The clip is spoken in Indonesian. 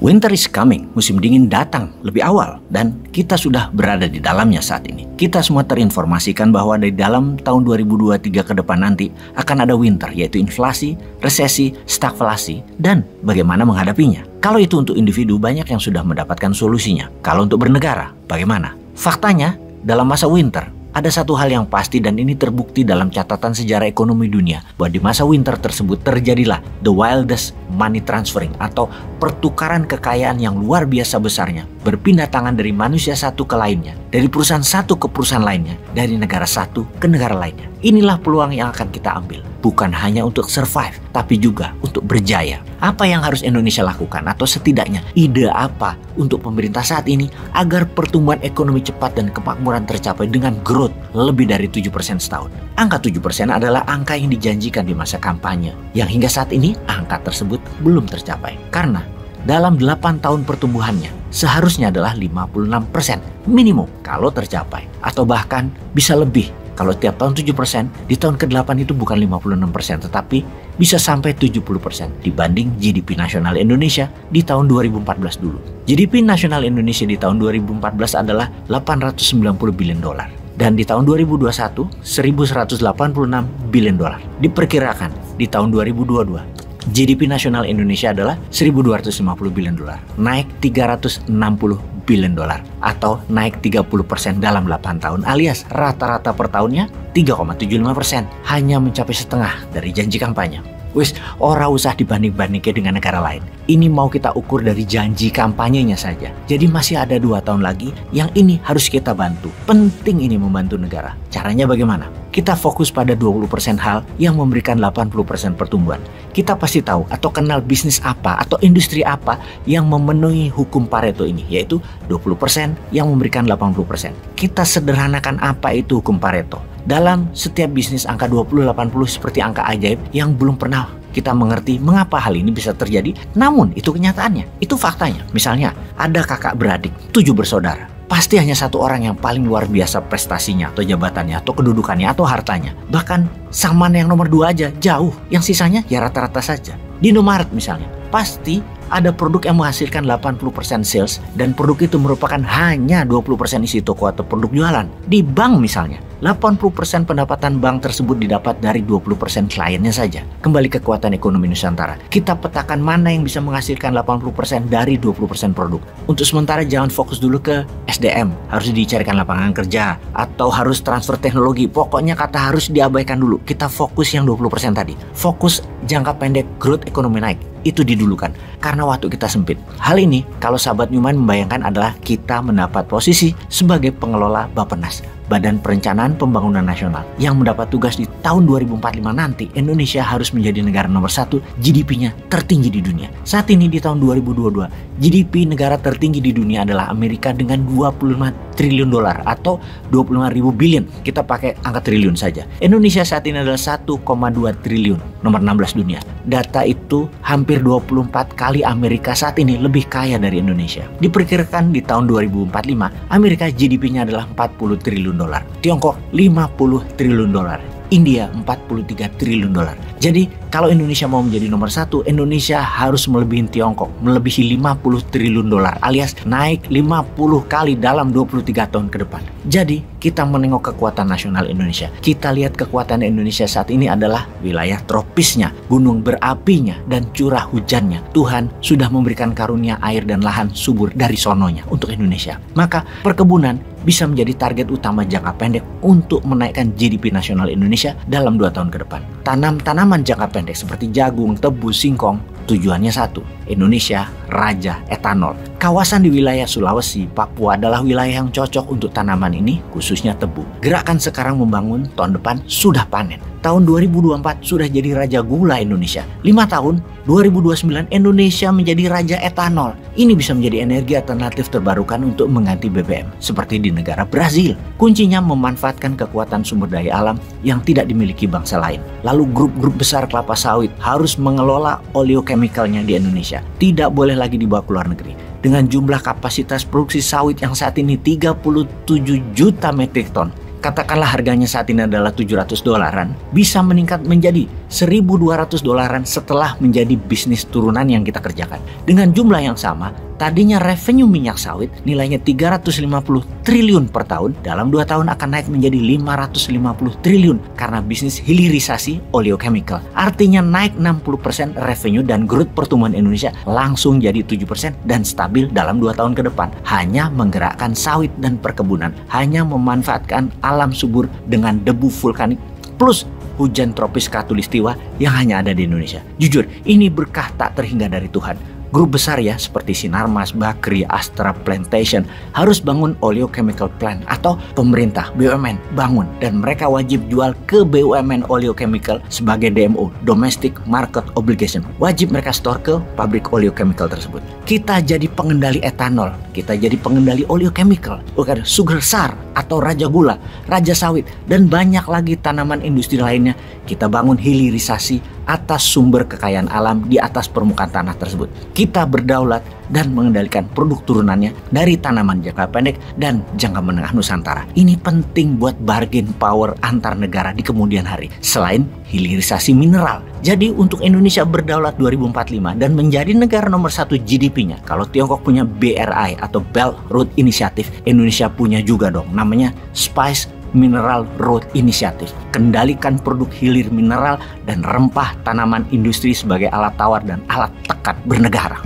Winter is coming, musim dingin datang lebih awal dan kita sudah berada di dalamnya saat ini. Kita semua terinformasikan bahwa di dalam tahun 2023 ke depan nanti akan ada winter, yaitu inflasi, resesi, stagflasi, dan bagaimana menghadapinya. Kalau itu untuk individu, banyak yang sudah mendapatkan solusinya. Kalau untuk bernegara, bagaimana? Faktanya, dalam masa winter, ada satu hal yang pasti dan ini terbukti dalam catatan sejarah ekonomi dunia bahwa di masa winter tersebut terjadilah the wildest money transferring atau pertukaran kekayaan yang luar biasa besarnya, berpindah tangan dari manusia satu ke lainnya, dari perusahaan satu ke perusahaan lainnya, dari negara satu ke negara lainnya. Inilah peluang yang akan kita ambil, bukan hanya untuk survive, tapi juga untuk berjaya. Apa yang harus Indonesia lakukan atau setidaknya ide apa untuk pemerintah saat ini agar pertumbuhan ekonomi cepat dan kemakmuran tercapai dengan growth lebih dari 7% setahun. Angka 7% adalah angka yang dijanjikan di masa kampanye, yang hingga saat ini angka tersebut belum tercapai. Karena dalam 8 tahun pertumbuhannya seharusnya adalah 56% minimum kalau tercapai, atau bahkan bisa lebih. Kalau tiap tahun 7%, di tahun ke-8 itu bukan 56%, tetapi bisa sampai 70% dibanding GDP nasional Indonesia di tahun 2014 dulu. GDP nasional Indonesia di tahun 2014 adalah 890 billion dolar. Dan di tahun 2021, 1.186 billion dolar. Diperkirakan di tahun 2022, GDP nasional Indonesia adalah 1.250 billion dolar, naik 360 billion dolar atau naik 30% dalam 8 tahun, alias rata-rata per tahunnya 3,75%, hanya mencapai setengah dari janji kampanye. Wis, ora usah dibanding-bandingkan dengan negara lain. Ini mau kita ukur dari janji kampanyenya saja. Jadi masih ada 2 tahun lagi yang ini harus kita bantu. Penting ini membantu negara. Caranya bagaimana? Kita fokus pada 20% hal yang memberikan 80% pertumbuhan. Kita pasti tahu atau kenal bisnis apa atau industri apa yang memenuhi hukum Pareto ini, yaitu 20% yang memberikan 80%. Kita sederhanakan apa itu hukum Pareto. Dalam setiap bisnis angka 20-80 seperti angka ajaib yang belum pernah kita mengerti mengapa hal ini bisa terjadi. Namun itu kenyataannya, itu faktanya. Misalnya ada kakak beradik, 7 bersaudara. Pasti hanya satu orang yang paling luar biasa prestasinya atau jabatannya atau kedudukannya atau hartanya. Bahkan sama yang nomor 2 aja jauh, yang sisanya ya rata-rata saja. Di Indomaret misalnya, pasti ada produk yang menghasilkan 80% sales dan produk itu merupakan hanya 20% isi toko atau produk jualan. Di bank misalnya, 80% pendapatan bank tersebut didapat dari 20% kliennya saja. Kembali ke kekuatan ekonomi Nusantara. Kita petakan mana yang bisa menghasilkan 80% dari 20% produk. Untuk sementara jangan fokus dulu ke SDM, harus dicarikan lapangan kerja atau harus transfer teknologi. Pokoknya kata harus diabaikan dulu. Kita fokus yang 20% tadi. Fokus jangka pendek growth ekonomi naik. Itu didulukan karena waktu kita sempit. Hal ini kalau sahabat Newman membayangkan adalah kita mendapat posisi sebagai pengelola Bappenas, Badan Perencanaan Pembangunan Nasional, yang mendapat tugas di tahun 2045 nanti Indonesia harus menjadi negara nomor 1 GDP-nya tertinggi di dunia. Saat ini di tahun 2022 GDP negara tertinggi di dunia adalah Amerika dengan 25 triliun dolar atau 25.000 billion. Kita pakai angka triliun saja. Indonesia saat ini adalah 1,2 triliun, nomor 16 dunia. Data itu hampir 24 kali Amerika saat ini lebih kaya dari Indonesia. Diperkirakan di tahun 2045 Amerika GDP-nya adalah 40 triliun dolar, Tiongkok 50 triliun dolar, India 43 triliun dolar. Jadi kalau Indonesia mau menjadi nomor 1, Indonesia harus melebihi Tiongkok, melebihi 50 triliun dolar alias naik 50 kali dalam 23 tahun ke depan. Jadi kita menengok kekuatan nasional Indonesia. Kita lihat kekuatan Indonesia saat ini adalah wilayah tropisnya, gunung berapinya, dan curah hujannya. Tuhan sudah memberikan karunia air dan lahan subur dari sononya untuk Indonesia. Maka perkebunan bisa menjadi target utama jangka pendek untuk menaikkan GDP nasional Indonesia dalam 2 tahun ke depan. Tanam tanaman jangka pendek seperti jagung, tebu, singkong, tujuannya satu, Indonesia raja etanol. Kawasan di wilayah Sulawesi, Papua adalah wilayah yang cocok untuk tanaman ini, khususnya tebu. Gerakan sekarang membangun, tahun depan sudah panen. Tahun 2024 sudah jadi raja gula Indonesia. 5 tahun, 2029 Indonesia menjadi raja etanol. Ini bisa menjadi energi alternatif terbarukan untuk mengganti BBM, seperti di negara Brazil. Kuncinya memanfaatkan kekuatan sumber daya alam yang tidak dimiliki bangsa lain. Lalu grup-grup besar kelapa sawit harus mengelola oleochemicalnya di Indonesia. Tidak boleh lagi dibawa ke luar negeri. Dengan jumlah kapasitas produksi sawit yang saat ini 37 juta metrik ton, katakanlah harganya saat ini adalah $700, bisa meningkat menjadi $1.200 setelah menjadi bisnis turunan yang kita kerjakan. Dengan jumlah yang sama, tadinya revenue minyak sawit nilainya 350 triliun per tahun, dalam 2 tahun akan naik menjadi 550 triliun karena bisnis hilirisasi oleochemical. Artinya naik 60% revenue dan growth pertumbuhan Indonesia langsung jadi 7% dan stabil dalam 2 tahun ke depan. Hanya menggerakkan sawit dan perkebunan, hanya memanfaatkan alam subur dengan debu vulkanik plus hujan tropis khatulistiwa yang hanya ada di Indonesia. Jujur, ini berkah tak terhingga dari Tuhan. Grup besar ya seperti Sinarmas, Bakri, Astra, Plantation harus bangun oleochemical plant atau pemerintah BUMN bangun dan mereka wajib jual ke BUMN oleochemical sebagai DMO, Domestic Market Obligation. Wajib mereka store ke pabrik oleochemical tersebut. Kita jadi pengendali etanol, kita jadi pengendali oleochemical, bukan sugar sar atau raja gula, raja sawit dan banyak lagi tanaman industri lainnya. Kita bangun hilirisasi atas sumber kekayaan alam di atas permukaan tanah tersebut. Kita berdaulat dan mengendalikan produk turunannya dari tanaman jangka pendek dan jangka menengah Nusantara. Ini penting buat bargain power antar negara di kemudian hari. Selain hilirisasi mineral. Jadi untuk Indonesia berdaulat 2045 dan menjadi negara nomor 1 GDP-nya. Kalau Tiongkok punya BRI atau Belt Road Initiative, Indonesia punya juga dong. Namanya Spice Mineral Road Initiative. Kendalikan produk hilir mineral dan rempah tanaman industri sebagai alat tawar dan alat tekan bernegara.